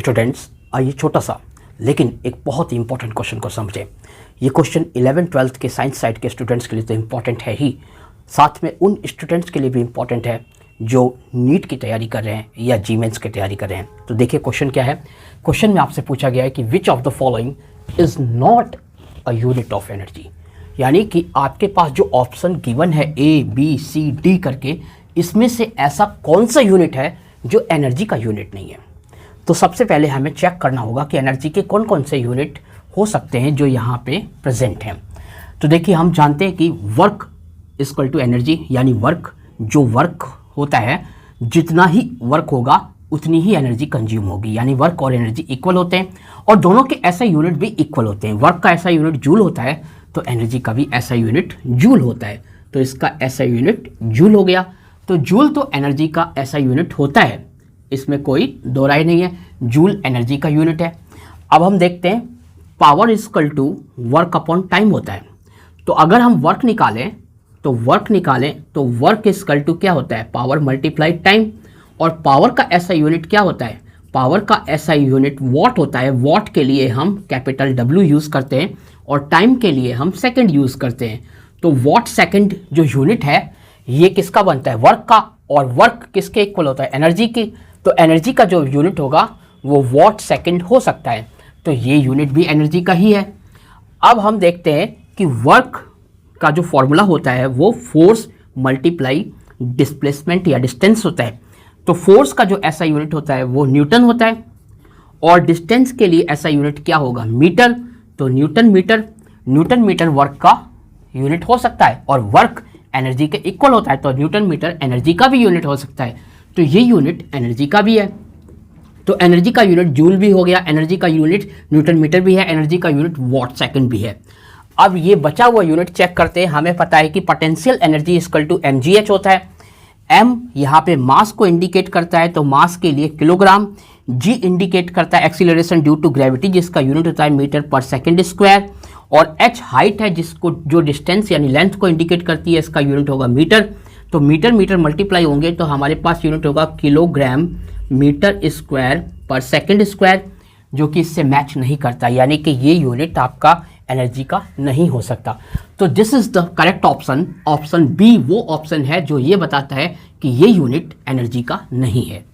Students, आइए छोटा सा लेकिन एक बहुत ही इंपॉर्टेंट क्वेश्चन को समझें। ये क्वेश्चन 11th-12th के साइंस साइड के स्टूडेंट्स के लिए तो इम्पॉर्टेंट है ही, साथ में उन स्टूडेंट्स के लिए भी इम्पॉर्टेंट है जो नीट की तैयारी कर रहे हैं या जीमेंस की तैयारी कर रहे हैं। तो देखिए क्वेश्चन क्या है। क्वेश्चन में आपसे पूछा गया है कि which of the following is not a unit of energy, यानी कि आपके पास जो ऑप्शन गिवन है A, B, C, D करके, इसमें से ऐसा कौन सा यूनिट है जो एनर्जी का यूनिट नहीं है। तो सबसे पहले हमें चेक करना होगा कि एनर्जी के कौन कौन से यूनिट हो सकते हैं जो यहाँ पे प्रेजेंट हैं। तो देखिए हम जानते हैं कि वर्क इक्वल टू एनर्जी, यानी वर्क, जो वर्क होता है जितना ही वर्क होगा उतनी ही एनर्जी कंज्यूम होगी, यानी वर्क और एनर्जी इक्वल होते हैं और दोनों के ऐसा यूनिट भी इक्वल होते हैं। वर्क का ऐसा यूनिट जूल होता है तो एनर्जी का भी ऐसा यूनिट जूल होता है, तो इसका ऐसा यूनिट जूल हो गया। तो जूल तो एनर्जी का ऐसा यूनिट होता है, इसमें कोई दो राय नहीं है, जूल एनर्जी का यूनिट है। अब हम देखते हैं power equal to work upon time होता है। तो अगर हम वर्क निकालें तो वर्क इक्वल टू क्या होता है, पावर मल्टीप्लाई टाइम। और पावर का ऐसा यूनिट क्या होता है, पावर का ऐसा यूनिट वॉट होता है। वॉट के लिए हम कैपिटल W यूज़ करते हैं और टाइम के लिए हम सेकंड यूज़ करते हैं। तो वॉट सेकंड जो यूनिट है ये किसका बनता है, वर्क का, और वर्क किसके इक्वल होता है, एनर्जी की। तो एनर्जी का जो यूनिट होगा वो वॉट सेकंड हो सकता है, तो ये यूनिट भी एनर्जी का ही है। अब हम देखते हैं कि वर्क का जो फॉर्मूला होता है वो फोर्स मल्टीप्लाई डिस्प्लेसमेंट या डिस्टेंस होता है। तो फोर्स का जो ऐसा यूनिट होता है वो न्यूटन होता है और डिस्टेंस के लिए ऐसा यूनिट क्या होगा, मीटर। तो न्यूटन मीटर वर्क का यूनिट हो सकता है और वर्क एनर्जी के इक्वल होता है, तो न्यूटन मीटर एनर्जी का भी यूनिट हो सकता है। तो ये यूनिट एनर्जी का भी है। तो एनर्जी का यूनिट जूल भी हो गया, एनर्जी का यूनिट न्यूटन मीटर भी है, एनर्जी का यूनिट वॉट सेकंड भी है। अब ये बचा हुआ यूनिट चेक करते हैं। हमें पता है कि potential energy equal to mgh होता है। m यहाँ पे मास को इंडिकेट करता है, तो मास के लिए किलोग्राम। g इंडिकेट करता है एक्सीलरेशन ड्यू टू ग्रेविटी, जिसका यूनिट होता है मीटर पर सेकंड स्क्वायर। और h हाइट है, जिसको जो डिस्टेंस यानी लेंथ को इंडिकेट करती है, इसका यूनिट होगा मीटर। तो मीटर मल्टीप्लाई होंगे तो हमारे पास यूनिट होगा किलोग्राम मीटर स्क्वायर पर सेकंड स्क्वायर, जो कि इससे मैच नहीं करता, यानी कि ये यूनिट आपका एनर्जी का नहीं हो सकता। तो this is the correct option. Option B वो ऑप्शन है जो ये बताता है कि ये यूनिट एनर्जी का नहीं है।